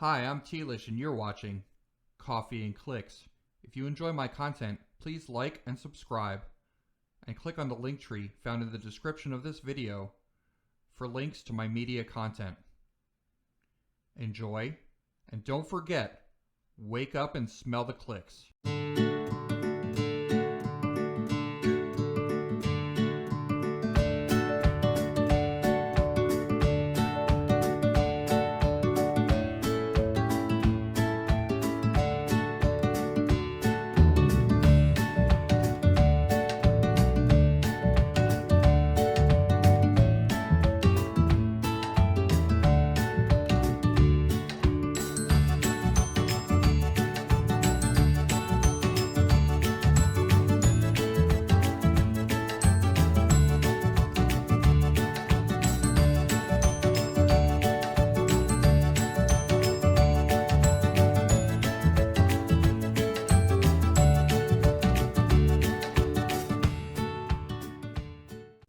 Hi, I'm Tlish and you're watching Coffee and Clix. If you enjoy my content, please like and subscribe and click on the link tree found in the description of this video for links to my media content. Enjoy, and don't forget, wake up and smell the Clix.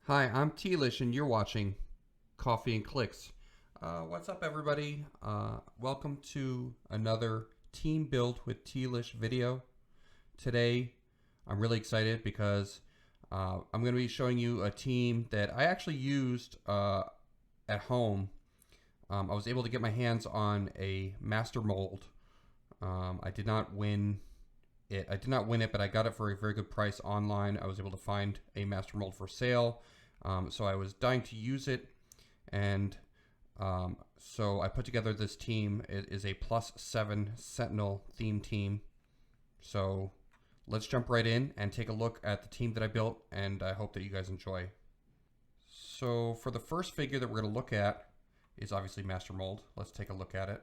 Hi, I'm Tlish and you're watching Coffee and Clix. What's up, everybody? Welcome to another Team Build with Tlish video. Today, I'm really excited because I'm going to be showing you a team that I actually used at home. I was able to get my hands on a master mold. I did not win it. But I got it for a very good price online. I was able to find a master mold for sale. So I was dying to use it, and so I put together this team. It is a +7 Sentinel theme team. So let's jump right in and take a look at the team that I built, and I hope that you guys enjoy. So for the first figure that we're going to look at is obviously Master Mold. Let's take a look at it.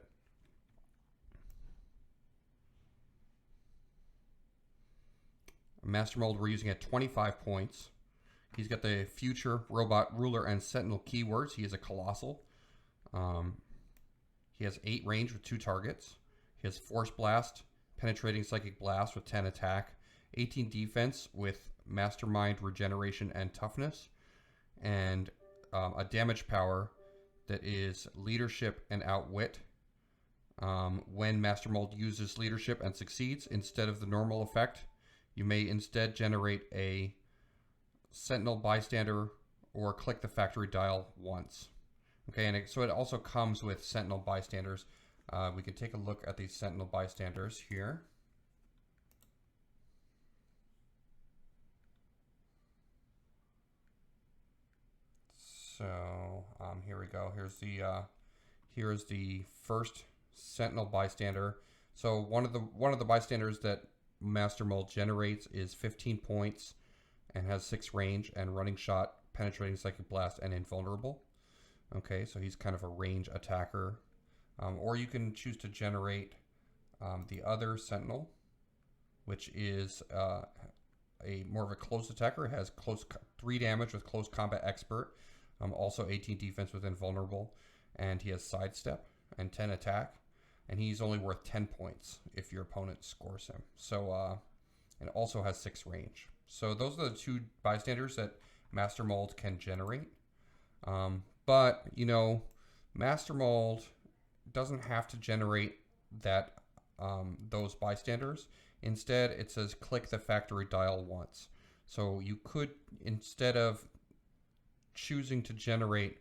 Master Mold we're using at 25 points. He's got the Future, Robot, Ruler, and Sentinel keywords. He is a Colossal. He has 8 range with 2 targets. He has Force Blast, Penetrating Psychic Blast with 10 attack, 18 defense with Mastermind, Regeneration, and Toughness, and a damage power that is Leadership and Outwit. When Master Mold uses Leadership and succeeds, instead of the normal effect, you may instead generate a Sentinel bystander or click the factory dial once. Okay, and so it also comes with Sentinel bystanders. We can take a look at these Sentinel bystanders here. So here we go. Here's the first Sentinel bystander. So one of the bystanders that Master Mold generates is 15 points. And has 6 range and running shot, penetrating psychic blast, and invulnerable. Okay, so he's kind of a range attacker. Or you can choose to generate the other Sentinel, which is a more of a close attacker. It has 3 damage with close combat expert. Also 18 defense with invulnerable, and he has sidestep and 10 attack. And he's only worth 10 points if your opponent scores him. So and also has 6 range. So those are the 2 bystanders that Master Mold can generate. But, you know, Master Mold doesn't have to generate that those bystanders. Instead, it says click the factory dial once. So you could, instead of choosing to generate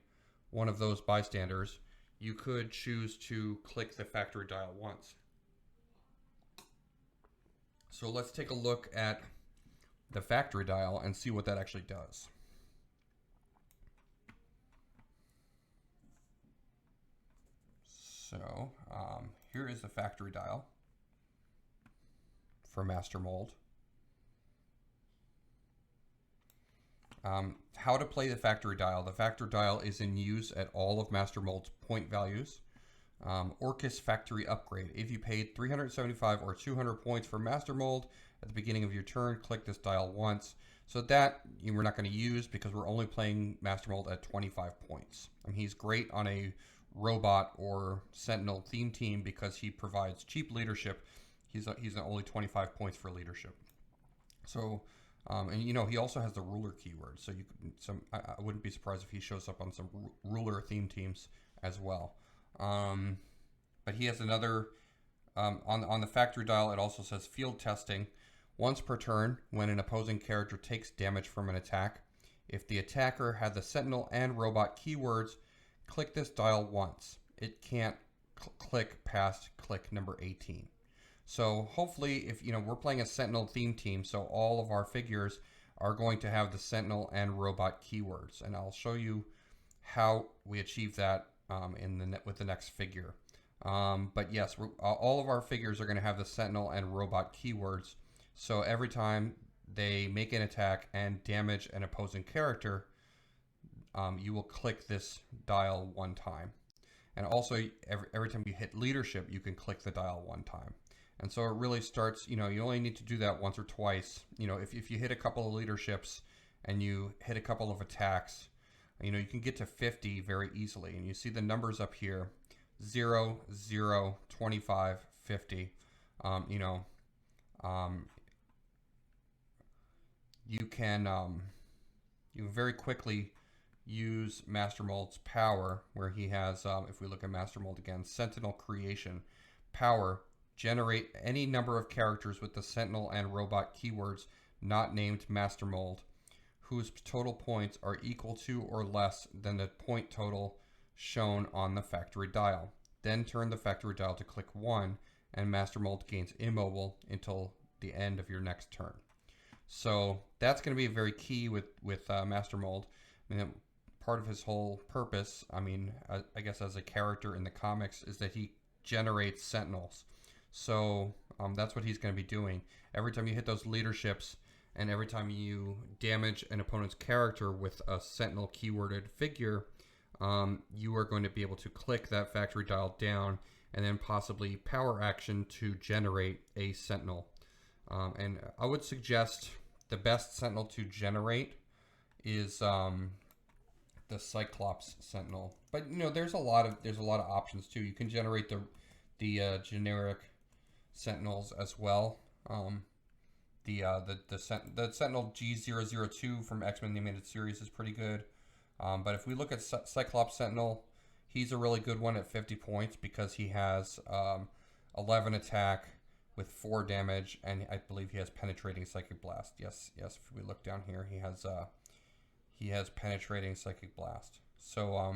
one of those bystanders, you could choose to click the factory dial once. So let's take a look at the factory dial and see what that actually does. So here is the factory dial for Master Mold. How to play the factory dial. The factory dial is in use at all of Master Mold's point values. Orcus Factory Upgrade. If you paid 375 or 200 points for Master Mold at the beginning of your turn, click this dial once. So that we're not going to use because we're only playing Master Mold at 25 points. He's great on a Robot or Sentinel theme team because he provides cheap leadership. He's only 25 points for leadership. So And you know, he also has the ruler keyword, so you could, I wouldn't be surprised if he shows up on some ruler theme teams as well. but he has another, on the factory dial, it also says field testing. Once per turn, when an opposing character takes damage from an attack, if the attacker had the Sentinel and Robot keywords, click this dial once. It can't click past click number 18. So hopefully, if we're playing a Sentinel theme team, so all of our figures are going to have the Sentinel and Robot keywords, and I'll show you how we achieve that with the next figure. But yes, all of our figures are going to have the Sentinel and Robot keywords. So every time they make an attack and damage an opposing character, you will click this dial one time. And also, every time you hit leadership, you can click the dial one time. And so it really starts, you only need to do that once or twice. If you hit a couple of leaderships and you hit a couple of attacks, you can get to 50 very easily. And you see the numbers up here, 0, 0, 25, 50. You can very quickly use Master Mold's power, where he has, if we look at Master Mold again, Sentinel creation, power, generate any number of characters with the Sentinel and Robot keywords not named Master Mold, whose total points are equal to or less than the point total shown on the factory dial. Then turn the factory dial to click 1, and Master Mold gains immobile until the end of your next turn. So that's going to be very key with Master Mold. Part of his whole purpose, I guess as a character in the comics, is that he generates Sentinels. So that's what he's going to be doing. Every time you hit those leaderships, and every time you damage an opponent's character with a Sentinel keyworded figure, you are going to be able to click that factory dial down and then possibly power action to generate a Sentinel. And I would suggest the best Sentinel to generate is the Cyclops Sentinel. But there's a lot of options too. You can generate the generic Sentinels as well. The Sentinel G002 from X-Men the Animated Series is pretty good. But if we look at Cyclops Sentinel, he's a really good one at 50 points because he has 11 attack with 4 damage, and I believe he has penetrating Psychic Blast. Yes. If we look down here, he has penetrating Psychic Blast. So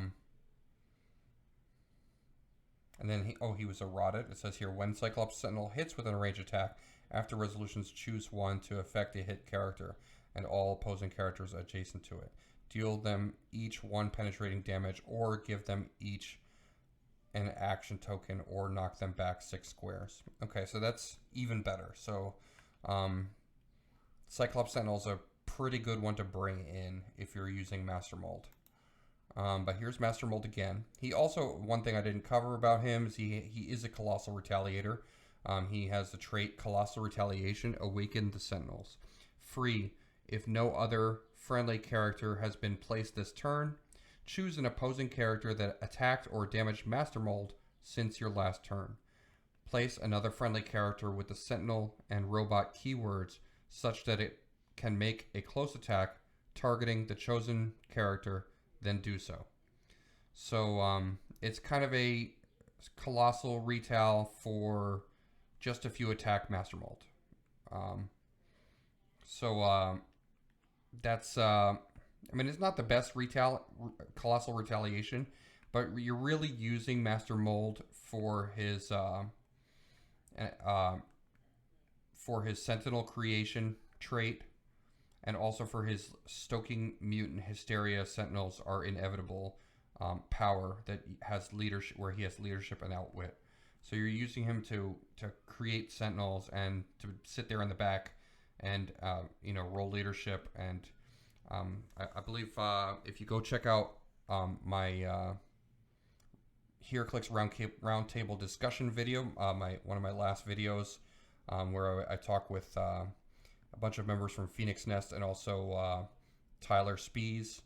and then he was eroded. It says here, when Cyclops Sentinel hits with a range attack, after resolutions, choose one to affect a hit character and all opposing characters adjacent to it. Deal them each 1 penetrating damage, or give them each an action token, or knock them back 6 squares. Okay, so that's even better. So Cyclops Sentinel is a pretty good one to bring in if you're using Master Mold. But here's Master Mold again. He also, one thing I didn't cover about him is he is a Colossal Retaliator. He has the trait Colossal Retaliation, Awaken the Sentinels. Free, if no other friendly character has been placed this turn, choose an opposing character that attacked or damaged Master Mold since your last turn. Place another friendly character with the Sentinel and Robot keywords such that it can make a close attack targeting the chosen character, then do so. So it's kind of a Colossal Retal for just a few attack Master Mold. That's it's not the best Colossal Retaliation, but you're really using Master Mold for his Sentinel creation trait, and also for his stoking mutant hysteria. Sentinels are inevitable power that has leadership, where he has leadership and outwit. So you're using him to create Sentinels and to sit there in the back and roll leadership. And I believe if you go check out my Heroclix roundtable discussion video, one of my last videos, where I talk with a bunch of members from Phoenix Nest and also Tyler Spees.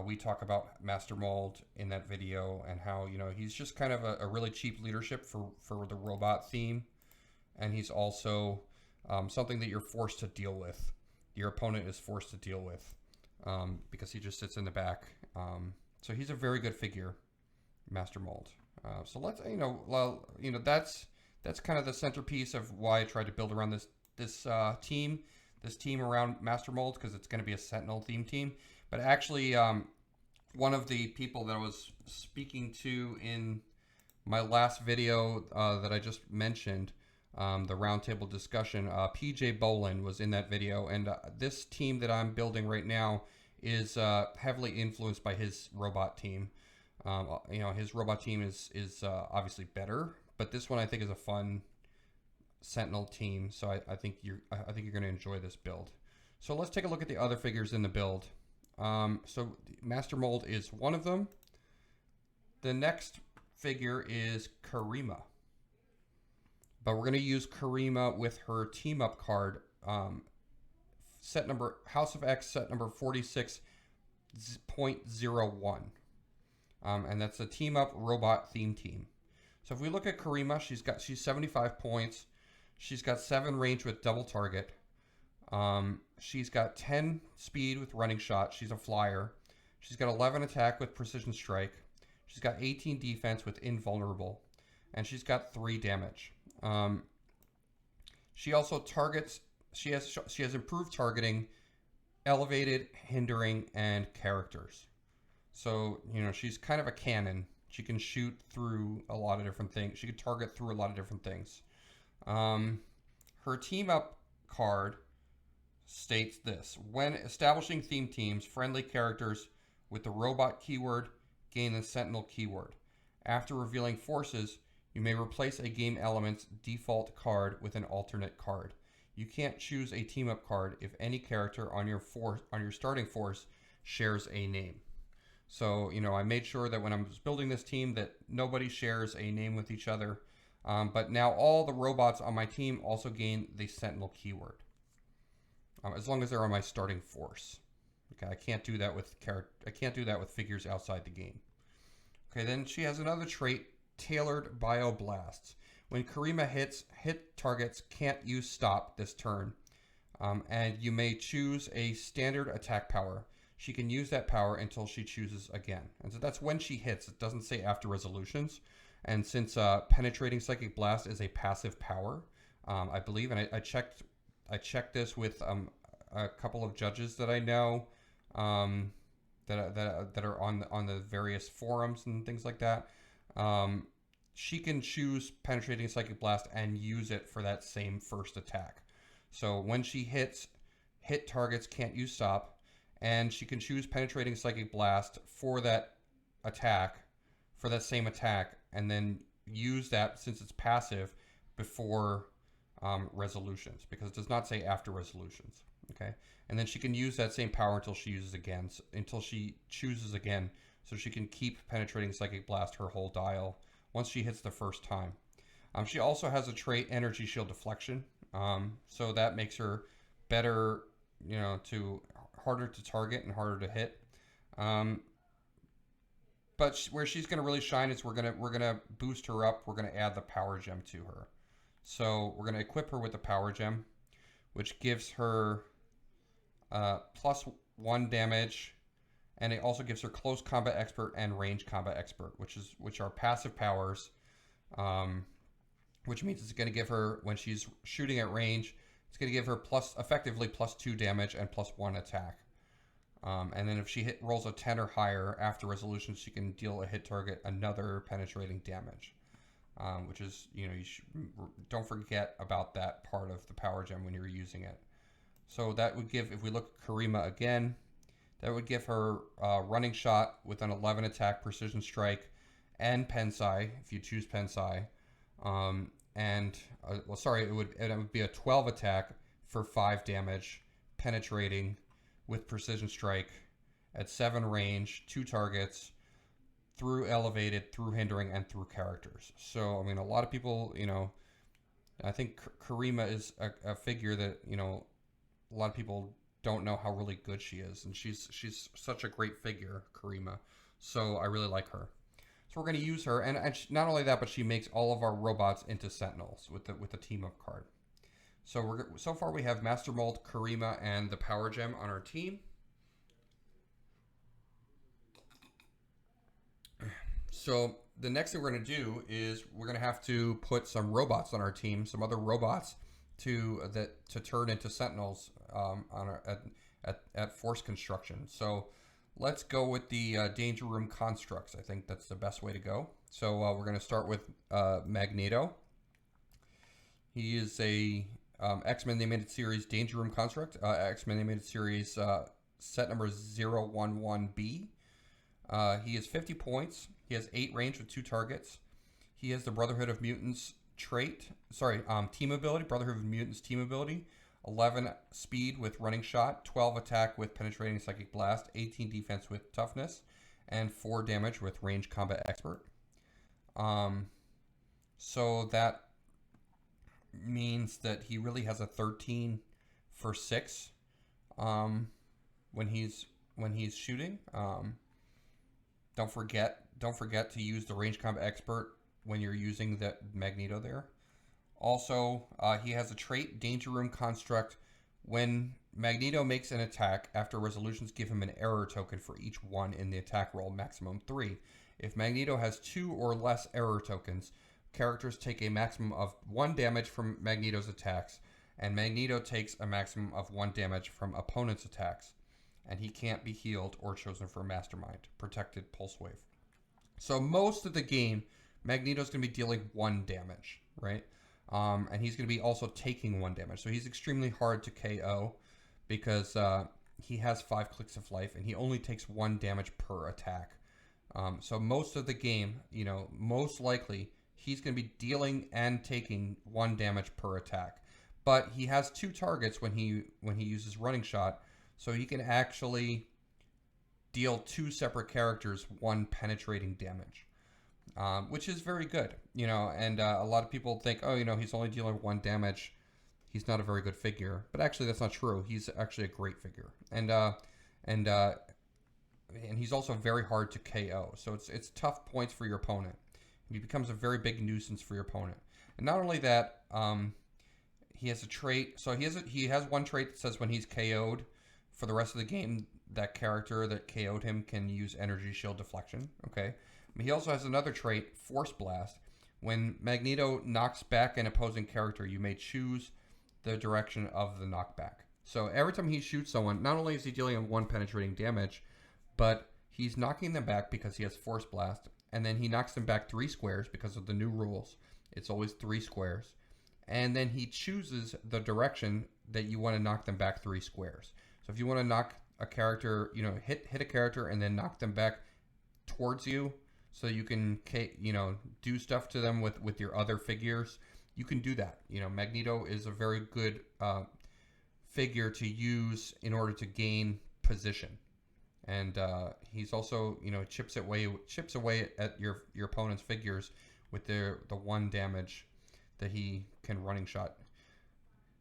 We talk about Master Mold in that video and how he's just kind of a really cheap leadership for the robot theme, and he's also something that you're forced to deal with. Your opponent is forced to deal with because he just sits in the back. So he's a very good figure, Master Mold. So let's, that's kind of the centerpiece of why I tried to build around this team around Master Mold, because it's going to be a Sentinel theme team. But actually, one of the people that I was speaking to in my last video that I just mentioned, the roundtable discussion, PJ Bolin was in that video, and this team that I'm building right now is heavily influenced by his robot team. His robot team is obviously better, but this one I think is a fun Sentinel team. So I think you're going to enjoy this build. So let's take a look at the other figures in the build. So Master Mold is one of them. The next figure is Karima, but we're going to use Karima with her team up card. Set number House of X, set number 46.01. And that's a team up robot theme team. So if we look at Karima, she's 75 points. She's got 7 range with double target. She's got 10 speed with running shot. She's a flyer. She's got 11 attack with precision strike. She's got 18 defense with invulnerable, and she's got 3 damage. She also targets. She has improved targeting, elevated, hindering, and characters. So, she's kind of a cannon. She can shoot through a lot of different things. She can target through a lot of different things. Her team up card states this: when establishing theme teams, friendly characters with the robot keyword gain the Sentinel keyword. After revealing forces, you may replace a game element's default card with an alternate card. You can't choose a team up card if any character on your starting force shares a name. So, I made sure that when I was building this team that nobody shares a name with each other. But now all the robots on my team also gain the Sentinel keyword, as long as they're on my starting force. Okay, I can't do that with figures outside the game. Okay, then she has another trait, Tailored Bioblasts. When Karima hit targets can't use stop this turn, and you may choose a standard attack power. She can use that power until she chooses again. And so that's when she hits. It doesn't say after resolutions. And since Penetrating Psychic Blast is a passive power, I believe, and I checked this with a couple of judges that I know, that are on the various forums and things like that. She can choose Penetrating Psychic Blast and use it for that same first attack. So when she hit targets can't use stop, and she can choose Penetrating Psychic Blast for that attack, for that same attack, and then use that, since it's passive, before resolutions, because it does not say after resolutions. Okay, and then she can use that same power until she chooses again, so she can keep Penetrating Psychic Blast her whole dial once she hits the first time. She also has a trait, Energy Shield Deflection, so that makes her better, harder to target and harder to hit. But where she's going to really shine is we're gonna boost her up. We're going to add the Power Gem to her. So we're going to equip her with the Power Gem, which gives her +1 damage, and it also gives her Close Combat Expert and Range Combat Expert, which are passive powers, which means it's going to give her, when she's shooting at range, it's going to give her effectively +2 damage and +1 attack. And then if she rolls a 10 or higher after resolution, she can deal a hit target another penetrating damage, which is, don't forget about that part of the Power Gem when you're using it. So that would give, if we look at Karima again, that would give her running shot with an 11 attack precision strike and Pensai, if you choose Pensai. It would be a 12 attack for 5 damage, penetrating with precision strike at 7 range, 2 targets, through elevated, through hindering, and through characters. So, a lot of people, I think Karima is a figure that, a lot of people don't know how really good she is, and she's such a great figure, Karima. So I really like her. So we're going to use her, and not only that, but she makes all of our robots into Sentinels with the team up card. So so far we have Master Mold, Karima, and the Power Gem on our team. So the next thing we're going to do is we're going to have to put some robots on our team, some other robots to turn into Sentinels on our, at force construction. So let's go with the Danger Room constructs. I think that's the best way to go. So we're going to start with Magneto. He is a X-Men Animated Series Danger Room construct. X-Men Animated Series set number 011B. He has 50 points. He has 8 range with 2 targets. He has the Brotherhood of Mutants trait. Team ability. Brotherhood of Mutants team ability. 11 speed with running shot. 12 attack with penetrating psychic blast. 18 defense with toughness. And 4 damage with range combat expert. So that means that he really has a 13 for 6 when he's shooting. Don't forget to use the range combat expert when you're using the Magneto there. Also, he has a trait, Danger Room construct. When Magneto makes an attack, after resolutions give him an error token for each one in the attack roll, maximum 3. If Magneto has 2 or less error tokens, characters take a maximum of 1 damage from Magneto's attacks, and Magneto takes a maximum of 1 damage from opponent's attacks. And he can't be healed or chosen for Mastermind, protected pulse wave. So most of the game, Magneto's going to be dealing 1 damage, right? And he's going to be also taking 1 damage. So he's extremely hard to KO because he has 5 clicks of life and he only takes 1 damage per attack. So most of the game, most likely he's going to be dealing and taking 1 damage per attack. But he has 2 targets when he uses running shot. So he can actually deal 2 separate characters 1 penetrating damage, which is very good, And a lot of people think, oh, he's only dealing 1 damage. He's not a very good figure, but actually that's not true. He's actually a great figure, and he's also very hard to KO. So it's tough points for your opponent. He becomes a very big nuisance for your opponent. And not only that, he has a trait. So he has 1 trait that says when he's KO'd. For the rest of the game, that character that KO'd him can use energy shield deflection. Okay. But he also has another trait, Force Blast. When Magneto knocks back an opposing character, you may choose the direction of the knockback. So every time he shoots someone, not only is he dealing 1 penetrating damage, but he's knocking them back because he has Force Blast. And then he knocks them back 3 squares because of the new rules. It's always 3 squares. And then he chooses the direction that you want to knock them back 3 squares. So if you want to knock a character, hit a character and then knock them back towards you so you can, do stuff to them with your other figures, you can do that. Magneto is a very good figure to use in order to gain position. And he's also, chips away at your opponent's figures with the 1 damage that he can running shot.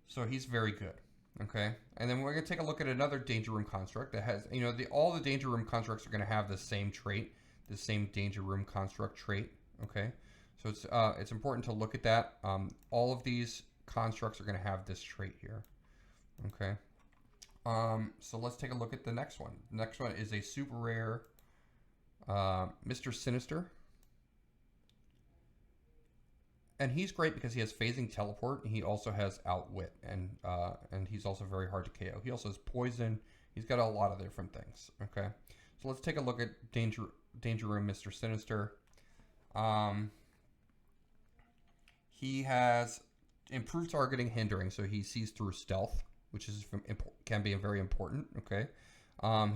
So he's very good. Okay, and then we're going to take a look at another Danger Room construct that has, all the Danger Room constructs are going to have the same trait, the same Danger Room construct trait. Okay, so it's important to look at that. All of these constructs are going to have this trait here. Okay, so let's take a look at the next one. The next one is a super rare Mr. Sinister. And he's great because he has phasing teleport. And he also has outwit, and he's also very hard to KO. He also has poison. He's got a lot of different things. Okay, so let's take a look at Danger Room Mr. Sinister. He has improved targeting hindering, so he sees through stealth, which can be very important. Okay,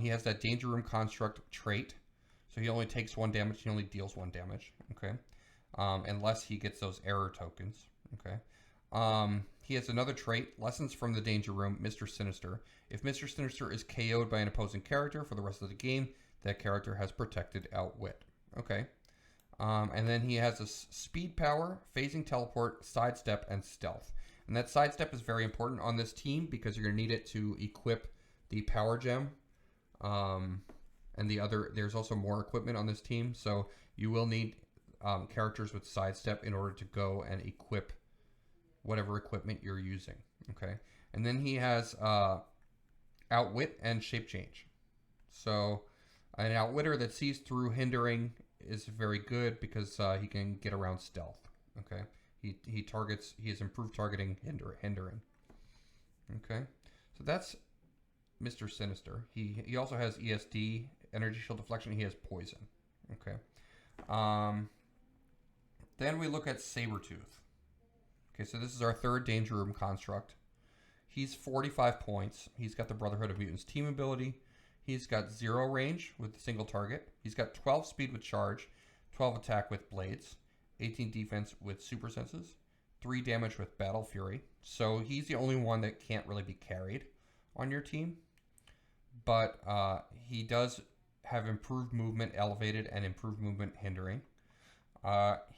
he has that Danger Room construct trait, so he only takes 1 damage. He only deals 1 damage. Okay. Unless he gets those error tokens. Okay. He has another trait, Lessons from the Danger Room, Mr. Sinister. If Mr. Sinister is KO'd by an opposing character for the rest of the game, that character has protected outwit. Okay. And then he has a speed power, phasing teleport, sidestep, and stealth. And that sidestep is very important on this team because you're going to need it to equip the power gem. And there's also more equipment on this team. So you will need characters with sidestep in order to go and equip whatever equipment you're using. Okay, and then he has outwit and shape change. So an outwitter that sees through hindering is very good because he can get around stealth. Okay, he has improved targeting, hindering. Okay, so that's Mr. Sinister. He also has ESD, energy shield deflection. He has poison. Okay. Then we look at Sabertooth. Okay, so this is our third Danger Room construct. He's 45 points. He's got the Brotherhood of Mutants team ability. He's got 0 range with a single target. He's got 12 speed with charge, 12 attack with blades, 18 defense with super senses, 3 damage with battle fury. So he's the only one that can't really be carried on your team. But he does have improved movement elevated and improved movement hindering.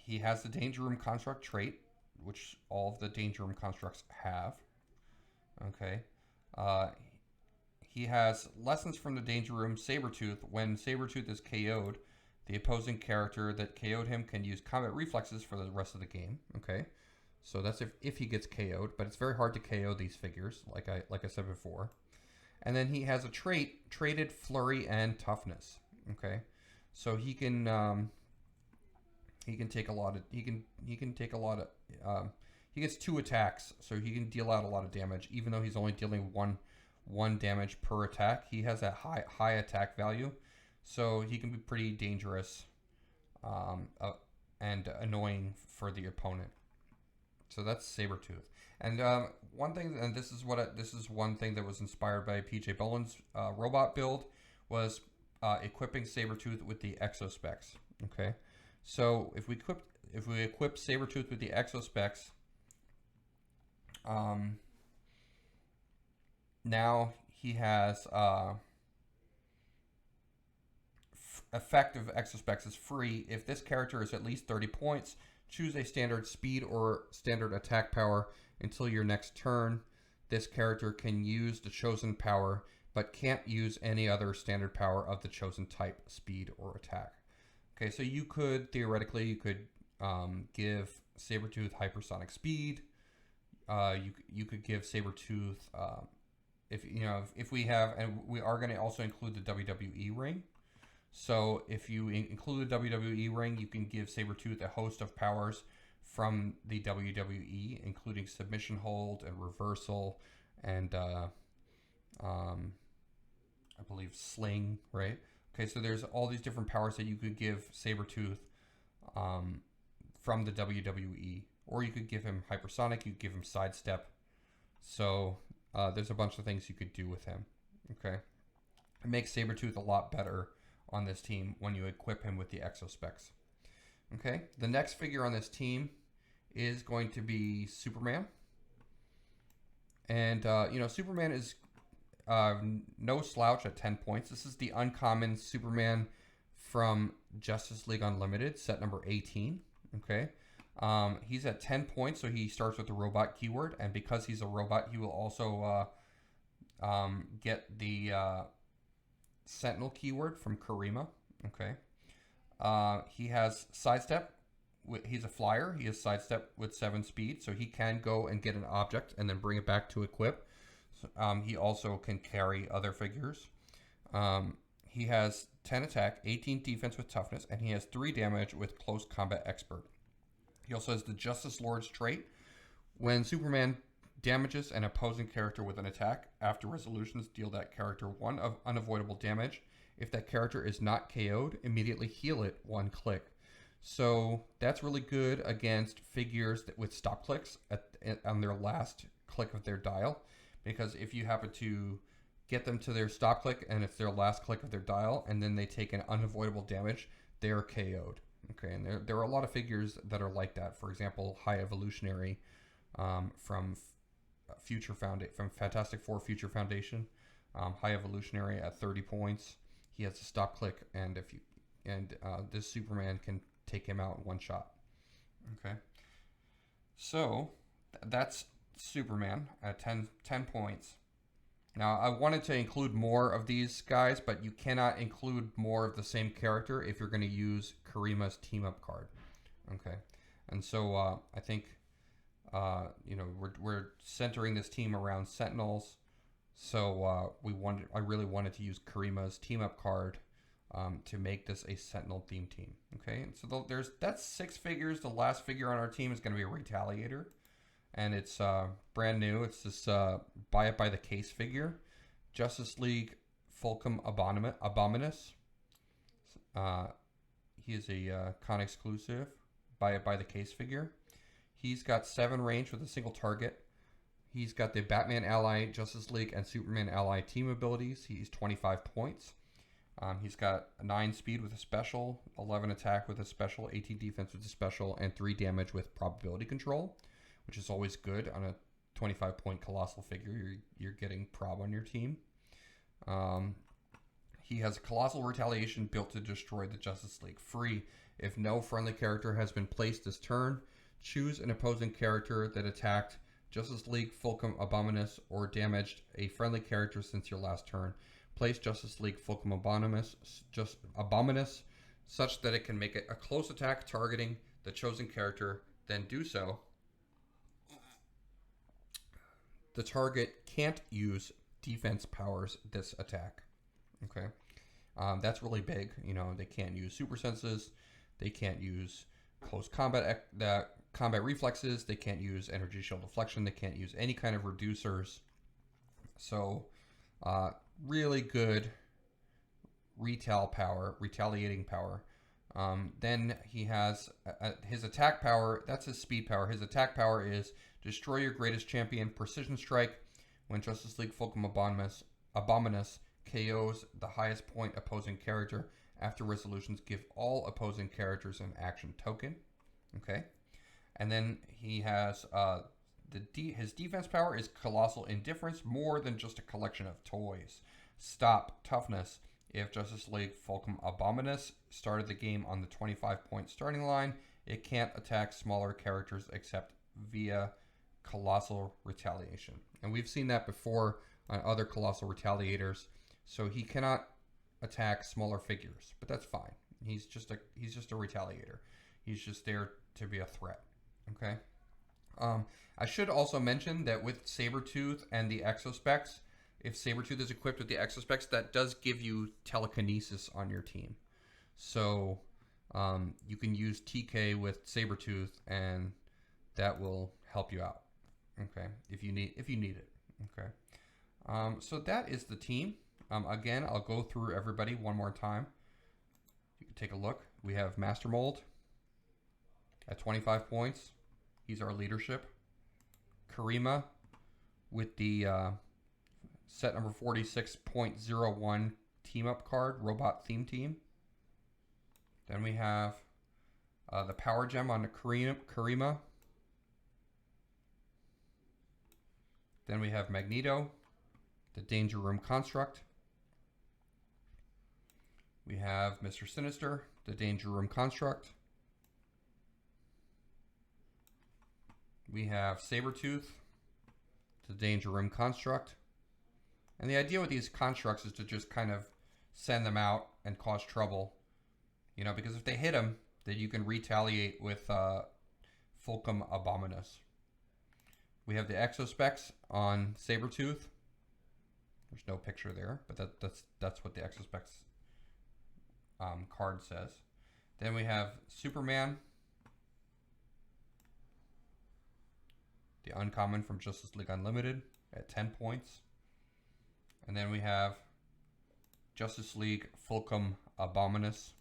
He has the Danger Room construct trait, which all of the Danger Room constructs have. Okay. He has lessons from the Danger Room Sabertooth. When Sabertooth is KO'd, the opposing character that KO'd him can use combat reflexes for the rest of the game. Okay. So that's if he gets KO'd, but it's very hard to KO these figures, like I said before. And then he has a traded flurry and toughness. Okay. So he can take a lot of he gets 2 attacks, so he can deal out a lot of damage, even though he's only dealing one damage per attack. He has a high attack value, so he can be pretty dangerous and annoying for the opponent. So that's Sabertooth. And one thing, and this is one thing that was inspired by PJ Bolin's robot build, was equipping Sabertooth with the Exo Specs. Okay, so if we equip Sabertooth with the Exo Specs, now he has effective Exo Specs is free. If this character is at least 30 points, choose a standard speed or standard attack power until your next turn. This character can use the chosen power, but can't use any other standard power of the chosen type, speed, or attack. Okay, so you could theoretically give Sabertooth hypersonic speed. You could give Sabertooth if we have, and we are going to also include the WWE Ring. So if you include the WWE Ring, you can give Sabertooth a host of powers from the WWE, including submission hold and reversal, and I believe sling, right? Okay, so there's all these different powers that you could give Sabertooth from the WWE. Or you could give him hypersonic, you could give him sidestep. So there's a bunch of things you could do with him. Okay, it makes Sabertooth a lot better on this team when you equip him with the Exo Specs. Okay, the next figure on this team is going to be Superman. And Superman is no slouch at 10 points. This is the uncommon Superman from Justice League Unlimited, set number 18. Okay. He's at 10 points, so he starts with the robot keyword, and because he's a robot, he will also get the Sentinel keyword from Karima. Okay. He has sidestep. He's a flyer. He has sidestep with 7 speed, so he can go and get an object and then bring it back to equip. He also can carry other figures. He has 10 attack, 18 defense with toughness, and he has 3 damage with close combat expert. He also has the Justice Lord's trait. When Superman damages an opposing character with an attack, after resolutions deal that character 1 of unavoidable damage. If that character is not KO'd, immediately heal it 1 click. So that's really good against figures with stop clicks on their last click of their dial. Because if you happen to get them to their stop click and it's their last click of their dial and then they take an unavoidable damage, they are KO'd. Okay, and there are a lot of figures that are like that. For example, High Evolutionary from Fantastic Four Future Foundation. High Evolutionary at 30 points. He has a stop click, and this Superman can take him out in 1 shot. Okay, so that's Superman at 10 points. Now, I wanted to include more of these guys, but you cannot include more of the same character if you're going to use Karima's team-up card. Okay, and so I think, we're centering this team around Sentinels, so I really wanted to use Karima's team-up card to make this a Sentinel theme team. Okay, and so that's 6 figures. The last figure on our team is going to be a Retaliator, and it's brand new. It's this buy it by the case figure, Justice League Fulcrum Abominus. He is a con exclusive. Buy it by the case figure. He's got 7 range with a single target. He's got the Batman Ally, Justice League, and Superman Ally team abilities. He's 25 points. He's got 9 speed with a special, 11 attack with a special, 18 defense with a special, and 3 damage with probability control, which is always good on a 25-point colossal figure. You're getting prob on your team. He has a colossal retaliation built to destroy the Justice League. Free. If no friendly character has been placed this turn, choose an opposing character that attacked Justice League Fulcrum Abominus or damaged a friendly character since your last turn. Place Justice League Fulcrum Abominus such that it can make a close attack targeting the chosen character, then do so. The target can't use defense powers this attack. Okay, that's really big. You know, they can't use super senses, they can't use close combat combat reflexes, they can't use energy shield deflection, they can't use any kind of reducers. So really good retaliating power. Then he has his attack power. That's his speed power. His attack power is destroy your greatest champion, precision strike. When Justice League Fulcrum Abominus KOs the highest point opposing character after resolutions, give all opposing characters an action token. Okay, and then he has his defense power is colossal indifference, more than just a collection of toys. Stop toughness. If Justice League Fulcrum Abominus started the game on the 25-point starting line, it can't attack smaller characters except via colossal retaliation. And we've seen that before on other colossal retaliators. So he cannot attack smaller figures, but that's fine. He's just a retaliator. He's just there to be a threat. Okay. I should also mention that with Sabertooth and the Exo Specs, if Sabertooth is equipped with the Exo Specs, that does give you telekinesis on your team. So you can use TK with Sabertooth, and that will help you out. Okay, if you need it. Okay. So that is the team. Again, I'll go through everybody one more time. You can take a look. We have Master Mold at 25 points. He's our leadership. Karima with the set number 46.01 team up card, robot theme team. Then we have the power gem on the Karima. Then we have Magneto, the Danger Room construct. We have Mr. Sinister, the Danger Room construct. We have Sabertooth, the Danger Room construct. And the idea with these constructs is to just kind of send them out and cause trouble. You know, because if they hit them, then you can retaliate with Fulcrum Abominus. We have the Exo Specs on Sabertooth. There's no picture there, but that's what the Exo Specs card says. Then we have Superman, the uncommon from Justice League Unlimited at 10 points. And then we have Justice League Fulcrum Abominus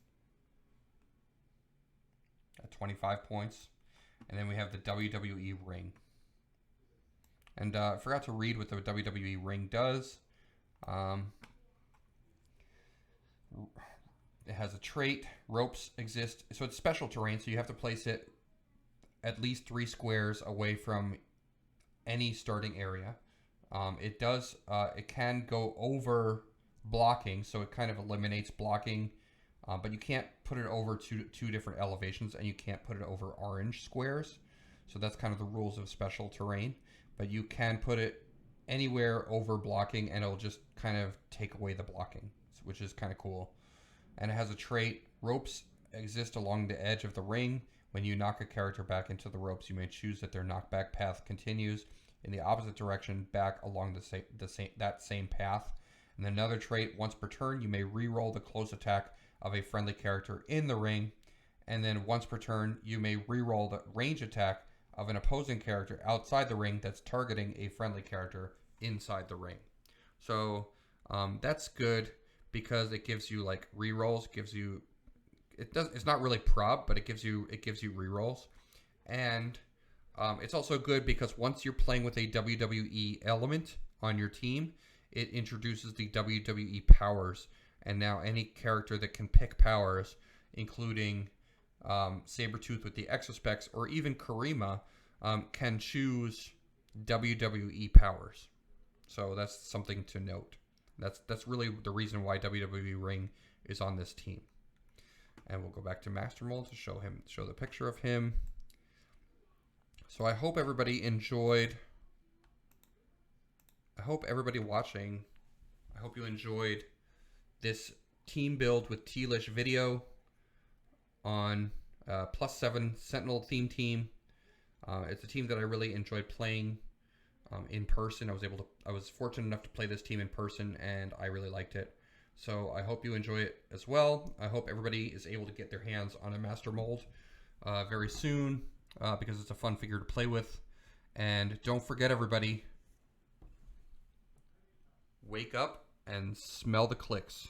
at 25 points. And then we have the WWE Ring. And I forgot to read what the WWE Ring does. It has a trait. Ropes exist. So it's special terrain, so you have to place it at least 3 squares away from any starting area. It can go over blocking, so it kind of eliminates blocking, but you can't put it over two different elevations, and you can't put it over orange squares. So that's kind of the rules of special terrain. But you can put it anywhere over blocking, and it'll just kind of take away the blocking, which is kind of cool. And it has a trait. Ropes exist along the edge of the ring. When you knock a character back into the ropes, you may choose that their knockback path continues in the opposite direction back along that same path, And another trait, once per turn, you may re-roll the close attack of a friendly character in the ring. And then once per turn, you may re-roll the range attack of an opposing character outside the ring that's targeting a friendly character inside the ring. So that's good because it gives you like re-rolls, it's not really prob, but it gives you re-rolls. And it's also good because once you're playing with a WWE element on your team, it introduces the WWE powers. And now any character that can pick powers, including Sabertooth with the Exo Specs, or even Karima, can choose WWE powers. So that's something to note. That's really the reason why WWE Ring is on this team. And we'll go back to Master Mold to show the picture of him. So I hope everybody enjoyed. I hope everybody watching, I hope you enjoyed this team build with Tlish video on +7 Sentinel theme team. It's a team that I really enjoyed playing in person. I was fortunate enough to play this team in person, and I really liked it. So I hope you enjoy it as well. I hope everybody is able to get their hands on a Master Mold very soon because it's a fun figure to play with. And don't forget, everybody, wake up and smell the Clix.